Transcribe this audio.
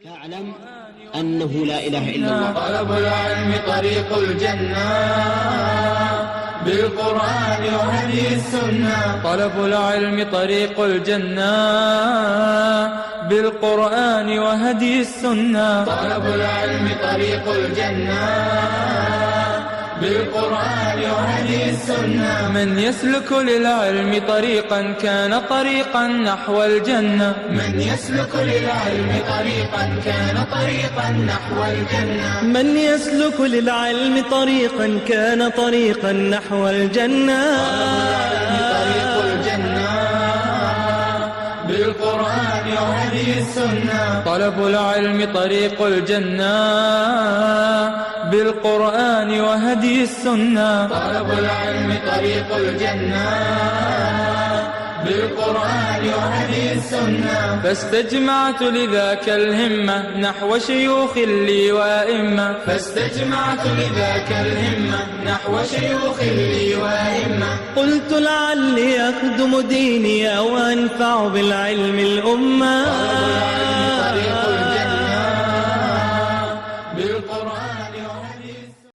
فاعلم أنه لا إله إلا الله. طلب العلم طريق الجنة بالقرآن وهدي السنة. طلب العلم طريق الجنة بالقرآن وهدي السنة. طلب العلم طريق الجنة بالقرآن وهدي السنة. من يسلك للعلم طريقا كان طريقا نحو الجنة. من يسلك للعلم طريقا كان طريقا نحو الجنة. من يسلك للعلم طريقا كان طريقا نحو الجنة. طريق الجنة بالقرآن وهدي السنة. طلب العلم طريق الجنة بالقرآن وهدي السنة. طلب العلم طريق الجنة بالقرآن وهدي السنة. فاستجمعت لذاك الهمة نحو شيوخ لي وأئمة. فاستجمعت لذاك الهمة نحو شيوخ لي وأئمة. قلت لعلي أخدم ديني أو أنفع بالعلم الأمة.